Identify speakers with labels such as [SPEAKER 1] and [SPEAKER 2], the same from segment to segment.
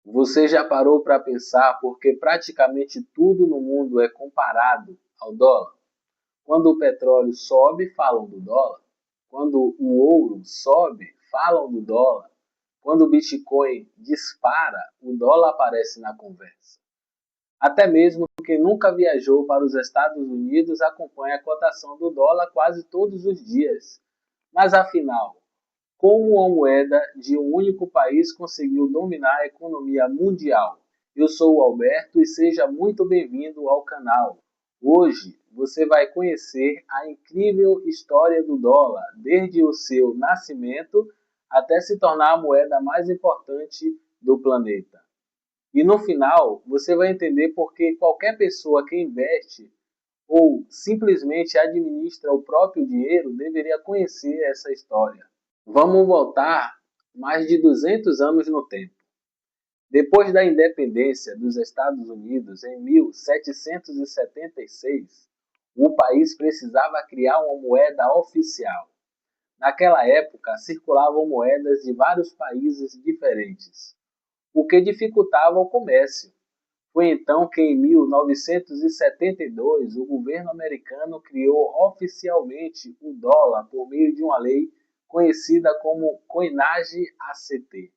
[SPEAKER 1] Você já parou para pensar por que praticamente tudo no mundo é comparado ao dólar? Quando o petróleo sobe, falam do dólar. Quando o ouro sobe, falam do dólar. Quando o Bitcoin dispara, o dólar aparece na conversa. Até mesmo quem nunca viajou para os Estados Unidos acompanha a cotação do dólar quase todos os dias. Mas afinal, como uma moeda de um único país conseguiu dominar a economia mundial? Eu sou o Alberto e seja muito bem-vindo ao canal. Hoje você vai conhecer a incrível história do dólar, desde o seu nascimento até se tornar a moeda mais importante do planeta. E no final, você vai entender por que qualquer pessoa que investe ou simplesmente administra o próprio dinheiro deveria conhecer essa história. Vamos voltar mais de 200 anos no tempo. Depois da independência dos Estados Unidos em 1776, o país precisava criar uma moeda oficial. Naquela época, circulavam moedas de vários países diferentes, o que dificultava o comércio. Foi então que, em 1972, o governo americano criou oficialmente o dólar por meio de uma lei conhecida como Coinage ACT.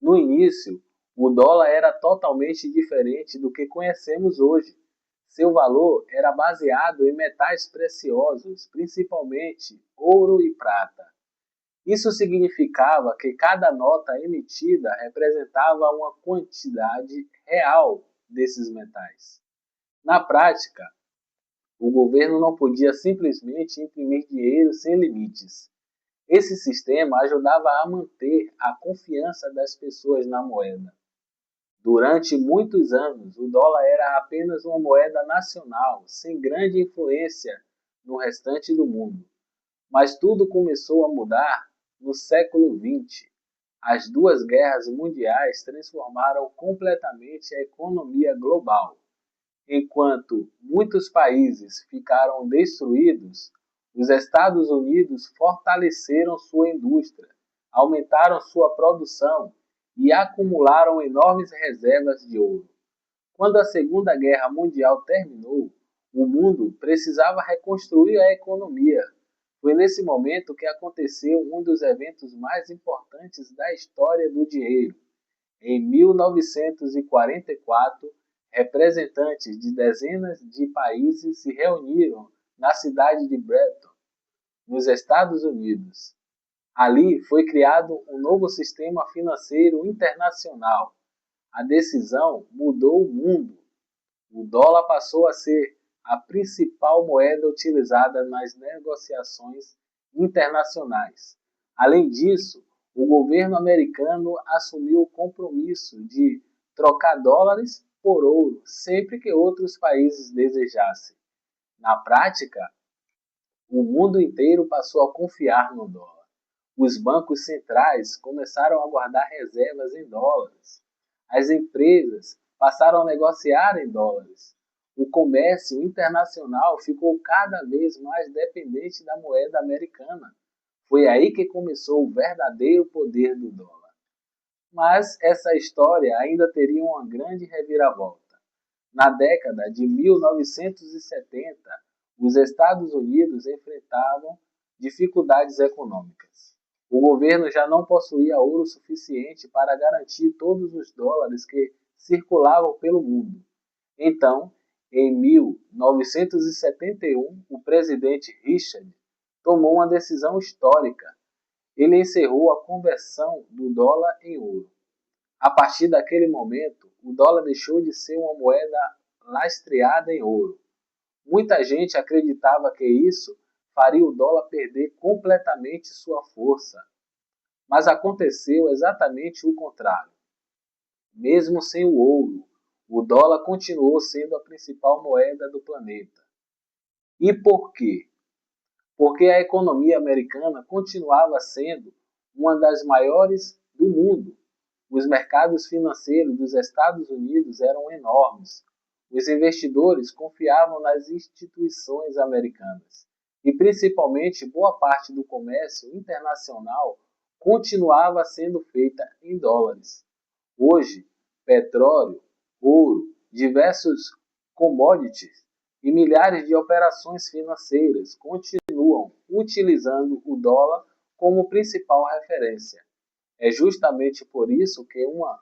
[SPEAKER 1] No início, o dólar era totalmente diferente do que conhecemos hoje. Seu valor era baseado em metais preciosos, principalmente ouro e prata. Isso significava que cada nota emitida representava uma quantidade real desses metais. Na prática, o governo não podia simplesmente imprimir dinheiro sem limites. Esse sistema ajudava a manter a confiança das pessoas na moeda. Durante muitos anos, o dólar era apenas uma moeda nacional, sem grande influência no restante do mundo. Mas tudo começou a mudar no século XX. As duas guerras mundiais transformaram completamente a economia global. Enquanto muitos países ficaram destruídos, os Estados Unidos fortaleceram sua indústria, aumentaram sua produção e acumularam enormes reservas de ouro. Quando a Segunda Guerra Mundial terminou, o mundo precisava reconstruir a economia. Foi nesse momento que aconteceu um dos eventos mais importantes da história do dinheiro. Em 1944, representantes de dezenas de países se reuniram na cidade de Bretton, nos Estados Unidos. Ali foi criado um novo sistema financeiro internacional. A decisão mudou o mundo. O dólar passou a ser a principal moeda utilizada nas negociações internacionais. Além disso, o governo americano assumiu o compromisso de trocar dólares por ouro sempre que outros países desejassem. Na prática, o mundo inteiro passou a confiar no dólar. Os bancos centrais começaram a guardar reservas em dólares. As empresas passaram a negociar em dólares. O comércio internacional ficou cada vez mais dependente da moeda americana. Foi aí que começou o verdadeiro poder do dólar. Mas essa história ainda teria uma grande reviravolta. Na década de 1970, os Estados Unidos enfrentavam dificuldades econômicas. O governo já não possuía ouro suficiente para garantir todos os dólares que circulavam pelo mundo. Então, em 1971, o presidente Richard tomou uma decisão histórica. Ele encerrou a conversão do dólar em ouro. A partir daquele momento, o dólar deixou de ser uma moeda lastreada em ouro. Muita gente acreditava que isso faria o dólar perder completamente sua força. Mas aconteceu exatamente o contrário. Mesmo sem o ouro, o dólar continuou sendo a principal moeda do planeta. E por quê? Porque a economia americana continuava sendo uma das maiores do mundo. Os mercados financeiros dos Estados Unidos eram enormes. Os investidores confiavam nas instituições americanas. E principalmente boa parte do comércio internacional continuava sendo feita em dólares. Hoje, petróleo, ouro, diversos commodities e milhares de operações financeiras continuam utilizando o dólar como principal referência. É justamente por isso que uma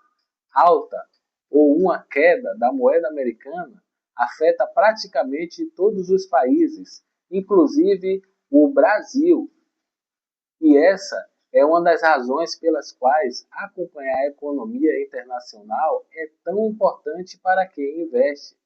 [SPEAKER 1] alta ou uma queda da moeda americana afeta praticamente todos os países, inclusive o Brasil. E essa é uma das razões pelas quais acompanhar a economia internacional é tão importante para quem investe.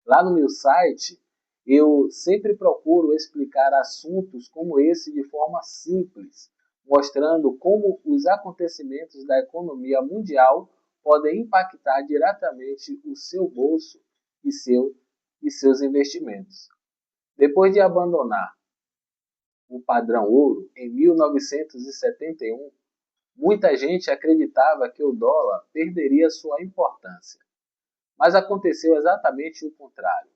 [SPEAKER 1] Lá no meu site, eu sempre procuro explicar assuntos como esse de forma simples, mostrando como os acontecimentos da economia mundial podem impactar diretamente o seu bolso e seus investimentos. Depois de abandonar o padrão ouro em 1971, muita gente acreditava que o dólar perderia sua importância. Mas aconteceu exatamente o contrário.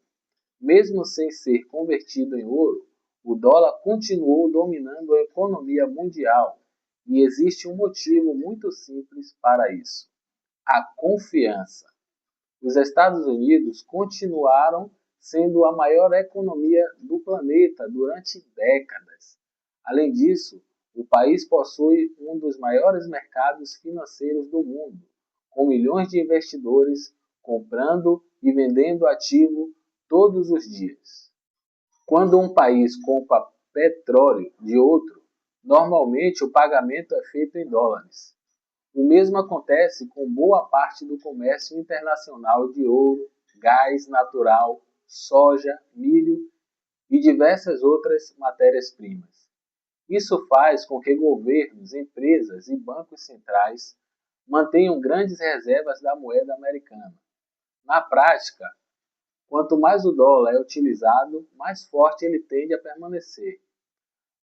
[SPEAKER 1] Mesmo sem ser convertido em ouro, o dólar continuou dominando a economia mundial e existe um motivo muito simples para isso: a confiança. Os Estados Unidos continuaram sendo a maior economia do planeta durante décadas. Além disso, o país possui um dos maiores mercados financeiros do mundo, com milhões de investidores comprando e vendendo ativo todos os dias. Quando um país compra petróleo de outro, normalmente o pagamento é feito em dólares. O mesmo acontece com boa parte do comércio internacional de ouro, gás natural, soja, milho e diversas outras matérias-primas. Isso faz com que governos, empresas e bancos centrais mantenham grandes reservas da moeda americana. Na prática, quanto mais o dólar é utilizado, mais forte ele tende a permanecer.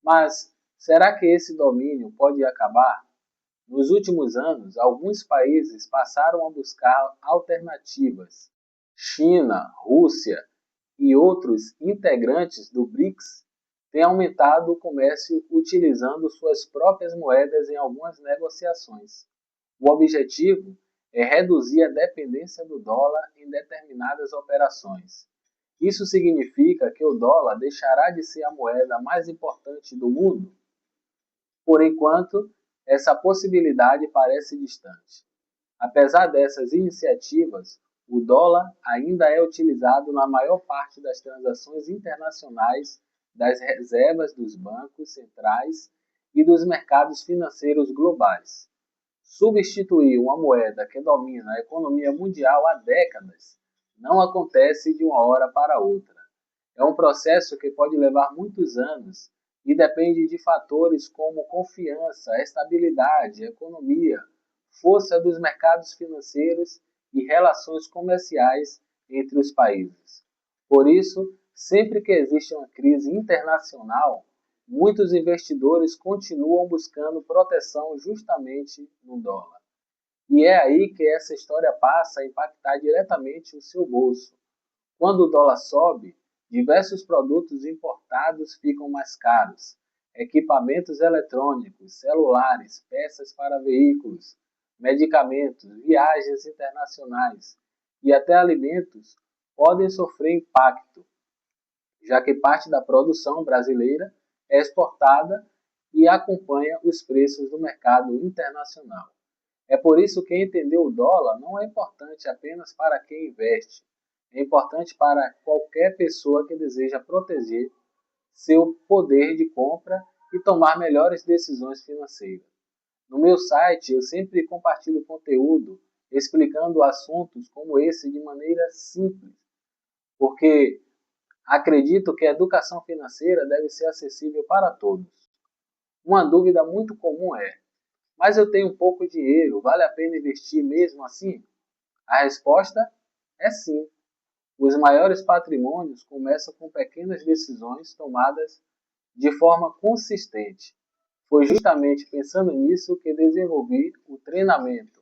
[SPEAKER 1] Mas será que esse domínio pode acabar? Nos últimos anos, alguns países passaram a buscar alternativas. China, Rússia e outros integrantes do BRICS têm aumentado o comércio utilizando suas próprias moedas em algumas negociações. O objetivo é reduzir a dependência do dólar em determinadas operações. Isso significa que o dólar deixará de ser a moeda mais importante do mundo? Por enquanto, essa possibilidade parece distante. Apesar dessas iniciativas, o dólar ainda é utilizado na maior parte das transações internacionais das reservas dos bancos centrais e dos mercados financeiros globais. Substituir uma moeda que domina a economia mundial há décadas não acontece de uma hora para outra. É um processo que pode levar muitos anos e depende de fatores como confiança, estabilidade, economia, força dos mercados financeiros e relações comerciais entre os países. Por isso, sempre que existe uma crise internacional, muitos investidores continuam buscando proteção justamente no dólar. E é aí que essa história passa a impactar diretamente o seu bolso. Quando o dólar sobe, diversos produtos importados ficam mais caros. Equipamentos eletrônicos, celulares, peças para veículos, medicamentos, viagens internacionais e até alimentos podem sofrer impacto, já que parte da produção brasileira é exportada e acompanha os preços do mercado internacional. É por isso que entender o dólar não é importante apenas para quem investe, é importante para qualquer pessoa que deseja proteger seu poder de compra e tomar melhores decisões financeiras. No meu site, eu sempre compartilho conteúdo explicando assuntos como esse de maneira simples, porque acredito que a educação financeira deve ser acessível para todos. Uma dúvida muito comum é: mas eu tenho pouco dinheiro, vale a pena investir mesmo assim? A resposta é sim. Os maiores patrimônios começam com pequenas decisões tomadas de forma consistente. Foi justamente pensando nisso que desenvolvi o treinamento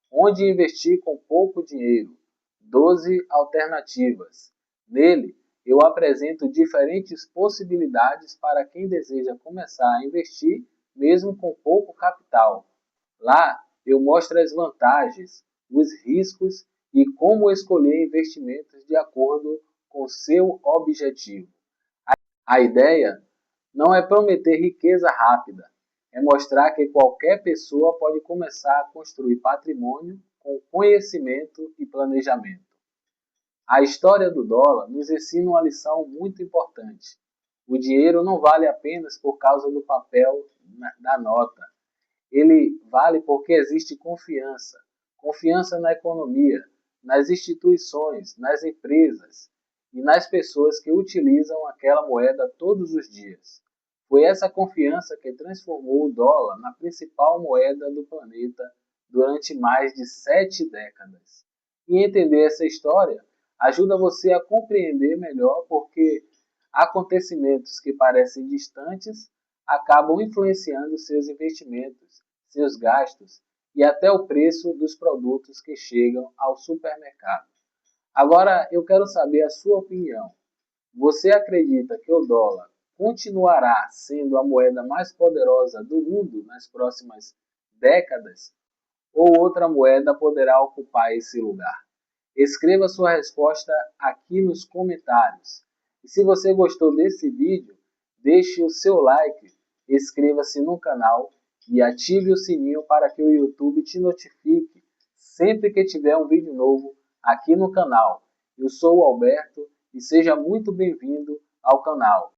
[SPEAKER 1] Onde Investir com Pouco Dinheiro, 12 Alternativas. Nele, eu apresento diferentes possibilidades para quem deseja começar a investir mesmo com pouco capital. Lá, eu mostro as vantagens, os riscos e como escolher investimentos de acordo com seu objetivo. A ideia não é prometer riqueza rápida, é mostrar que qualquer pessoa pode começar a construir patrimônio com conhecimento e planejamento. A história do dólar nos ensina uma lição muito importante. O dinheiro não vale apenas por causa do papel da nota. Ele vale porque existe confiança. Confiança na economia, nas instituições, nas empresas e nas pessoas que utilizam aquela moeda todos os dias. Foi essa confiança que transformou o dólar na principal moeda do planeta durante mais de 7 décadas. E entender essa história ajuda você a compreender melhor porque acontecimentos que parecem distantes acabam influenciando seus investimentos, seus gastos e até o preço dos produtos que chegam ao supermercado. Agora eu quero saber a sua opinião. Você acredita que o dólar continuará sendo a moeda mais poderosa do mundo nas próximas décadas? Ou outra moeda poderá ocupar esse lugar? Escreva sua resposta aqui nos comentários. E se você gostou desse vídeo, deixe o seu like, inscreva-se no canal e ative o sininho para que o YouTube te notifique sempre que tiver um vídeo novo aqui no canal. Eu sou o Alberto e seja muito bem-vindo ao canal.